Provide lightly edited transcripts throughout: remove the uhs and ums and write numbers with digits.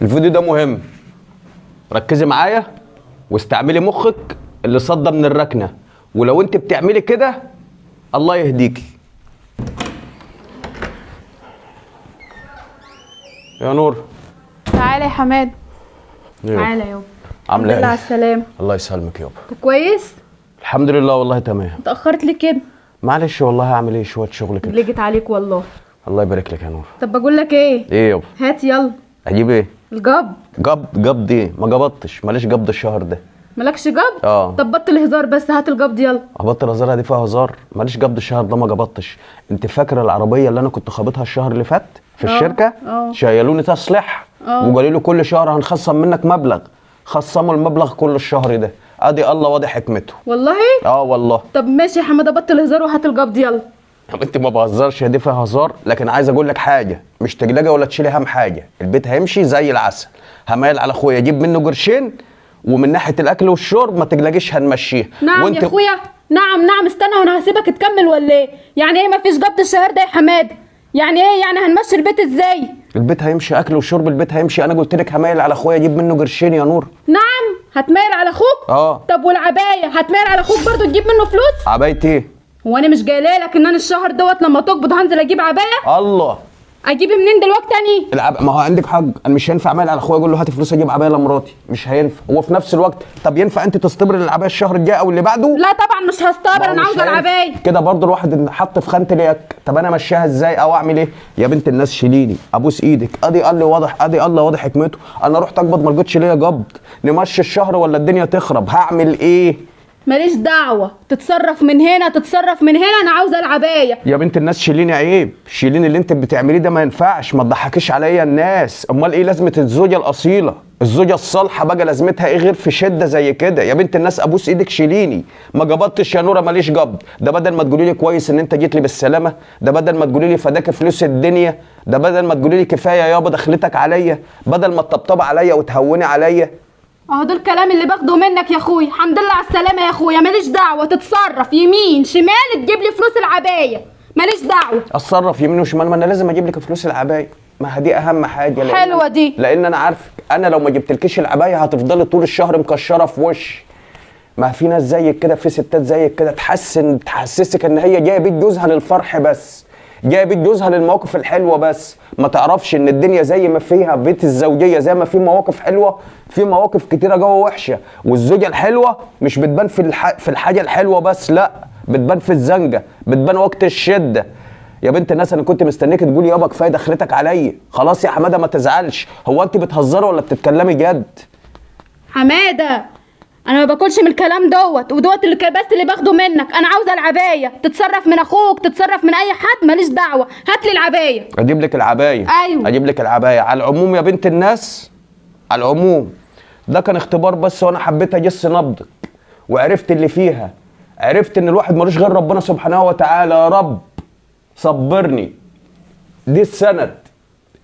الفيديو ده مهم، ركزي معايا واستعملي مخك اللي صدى من الركنه، ولو انت بتعملي كده الله يهديكي. يا نور تعالى يا حماد. تعالى يابا. عامله ايه؟ على السلامه. الله يسلمك يابا. انت كويس؟ الحمد لله والله تمام. اتاخرت ليه كده؟ معلش والله هعمل ايه، شويه شغل كده. لجيت عليك والله. الله يبارك لك يا نور. طب بقول لك ايه؟ ايه يابا؟ هات يلا. اجيب ايه؟ الجبض. جبض ايه؟ ما جبضتش، ماليش جبض الشهر ده. مالكش جبض؟ اه. طب بطل هزار بس، هات الجبض يلا. هبطل هزار؟ دي فيها هزار؟ ماليش جبض الشهر ده، ما جبضتش. انت فاكره العربيه اللي انا كنت خابطها الشهر اللي فات في الشركه؟ شايلوني تصليح وقالوا لي كل شهر هنخصم منك مبلغ. خصموا المبلغ كل الشهر ده. ادي الله واضح حكمته. والله؟ اه والله. طب ماشي يا حماده، بطل هزار وهات الجبض يلا. طب انت ما بهزرش، دي فيها هزار، لكن عايز اقول لك حاجه، مش تجلجي ولا تشيلي هم حاجه، البيت هيمشي زي العسل. همايل على اخويا اجيب منه قرشين، ومن ناحيه الاكل والشرب ما تجلجيش هنمشيها. نعم يا اخويا، نعم استنى وانا هسيبك تكمل ولا ايه؟ يعني ايه مفيش جبض الشهر ده يا حماده؟ يعني ايه يعني هنمشي البيت ازاي؟ البيت هيمشي اكل وشرب، البيت هيمشي. انا قلت لك همايل على اخويا اجيب منه قرشين يا نور. نعم هتمايل على اخوك؟ طب والعبايه هتمايل على اخوك برضو تجيب منه فلوس؟ عبايه ايه؟ هو انا مش جايه لك ان انا الشهر دوت لما تقبض هنزل اجيب عبايه؟ الله. اجيب منين دلوقتي تاني؟ ما هو عندك حق، انا مش هينفع اميل على اخويا اقول له هات فلوس اجيب عبايه لمراتي، مش هينفع. هو في نفس الوقت طب ينفع انت تستبر العبايه الشهر الجاي او اللي بعده؟ لا طبعا مش هستبر، انا عاوزه العبايه. كده برضه الواحد حط في خانه اليك. طب انا امشيها ازاي او اعمل ايه؟ يا بنت الناس شيليني ابوس ايدك، ادي قال لي واضح، ادي الله واضح حكمته. انا رحت اقبض ما لقيتش ليا قبض، نمشي الشهر ولا الدنيا تخرب؟ هعمل ايه؟ ماليش دعوه، تتصرف من هنا تتصرف من هنا، انا عاوزه العبايه. يا بنت الناس شيليني، عيب، شيليني. اللي انت بتعمليه ده ما ينفعش، ما تضحكيش عليا الناس. امال ايه لازمه الزوجه الاصيله، الزوجه الصالحه بقى لازمتها ايه غير في شده زي كده؟ يا بنت الناس ابوس ايدك شيليني. ما جبضتش يا نوره، ماليش جبض. ده بدل ما تقولي لي كويس ان انت جيت لي بالسلامه، ده بدل ما تقولي لي فداك فلوس الدنيا، ده بدل ما تقولي لي كفايه يابا دخلتك عليا، بدل ما تطبطب عليا وتهوني عليا. اهو ده الكلام اللي باخده منك يا اخويا. الحمد لله على السلامه يا اخويا. ماليش دعوه، تتصرف يمين شمال تجيب لي فلوس العبايه، ماليش دعوه. اتصرف يمين وشمال؟ ما انا لازم اجيب لك فلوس العبايه، ما دي اهم حاجه. حلوه دي، لان انا عارفك، انا لو ما جبتلكيش العبايه هتفضلي طول الشهر مكشره في وشي. ما في ناس زيك كده، في ستات زيك كده تحسسك ان هي جايه بيت جوزها للفرح بس، جايه بيت جوزها للمواقف الحلوه بس، ما تعرفش ان الدنيا زي ما فيها بيت الزوجيه، زي ما في مواقف حلوه في مواقف كتيره جوه وحشه. والزوجه الحلوه مش بتبان في الحاجه الحلوه بس، لا، بتبان في الزنقه، بتبان وقت الشده. يا بنت الناس انا كنت مستنيك تقولي يابا كفايه دخلتك عليا. خلاص يا حماده ما تزعلش. هو انت بتهزري ولا بتتكلمي جد؟ حماده انا ما باكلش من الكلام دوت اللي بس اللي باخده منك. انا عاوزه العبايه، تتصرف من اخوك تتصرف من اي حد، ماليش دعوه. هات لي العبايه. اجيب لك العبايه؟ ايوه اجيب لك العبايه. على العموم يا بنت الناس، على العموم ده كان اختبار بس، وانا حبيت اجس نبضك وعرفت اللي فيها. عرفت ان الواحد ملوش غير ربنا سبحانه وتعالى. يا رب صبرني. دي السند،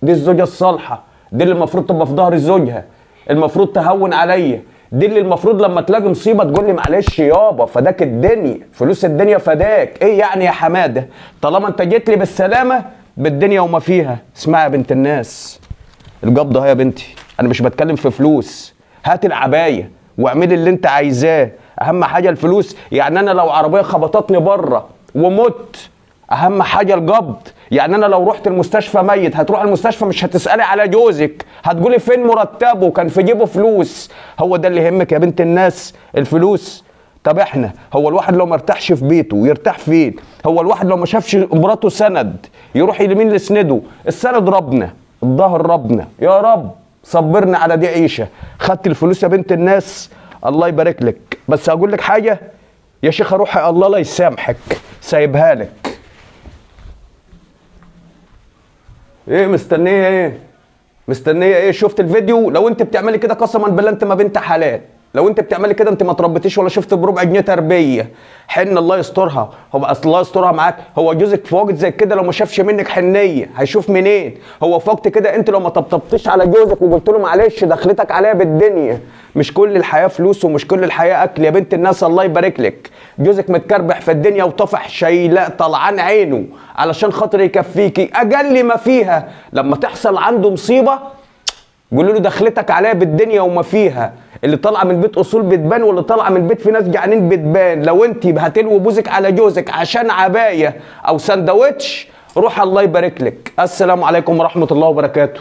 دي الزوجه الصالحه، دي اللي المفروض تبقى في ظهر زوجها، المفروض تهون عليا، دي اللي المفروض لما تلاقي مصيبه تقول لي معلش يابا فداك الدنيا، فلوس الدنيا فداك. ايه يعني يا حماده؟ طالما انت جيت لي بالسلامه بالدنيا وما فيها. اسمعي يا بنت الناس، القبضه اهي يا بنتي، انا مش بتكلم في فلوس. هات العبايه واعملي اللي انت عايزاه، اهم حاجه الفلوس. يعني انا لو عربيه خبطتني بره ومت، اهم حاجه القبض. يعني انا لو رحت المستشفى ميت، هتروح المستشفى مش هتسالي على جوزك، هتقولي فين مرتبه، كان في جيبه فلوس. هو ده اللي يهمك يا بنت الناس، الفلوس. طب احنا، هو الواحد لو مرتاحش في بيته يرتاح فين؟ هو الواحد لو ما شافش مراته سند يروح يمين لسنده؟ السند ربنا، الظهر ربنا. يا رب صبرنا على دي عيشه. خدت الفلوس يا بنت الناس، الله يبارك لك. بس هقول لك حاجه يا شيخه، روحي الله لا يسامحك، سايبها لك. ايه مستنيه ايه؟ مستنيه ايه؟ شفت الفيديو؟ لو انت بتعملي كده قسما بالله انت ما بنت حلال. لو انت بتعملي كده انت ما تربيتيش ولا شفت بربع جنيه تربيه. حن الله يسترها. هو اصل الله يسترها معاك. هو جوزك في وقت زي كده لو ما شافش منك حنيه هيشوف منين؟ هو في وقت كده انت لو ما طبطبتيش على جوزك وقلت له معلش دخلتك عليا بالدنيا. مش كل الحياه فلوس ومش كل الحياه اكل يا بنت الناس. الله يبارك لك. جوزك متكربح في الدنيا وطفح شيلاء طلعان عينه علشان خاطر يكفيكي. اجل ما فيها لما تحصل عنده مصيبه قولوا له دخلتك عليا بالدنيا وما فيها، اللي طالعه من البيت اصول بتبان، واللي طالعه من البيت في ناس جعانين بتبان. لو انت هتلوي بوزك على جوزك عشان عبايه او سندوتش، روح الله يبارك لك. السلام عليكم ورحمه الله وبركاته.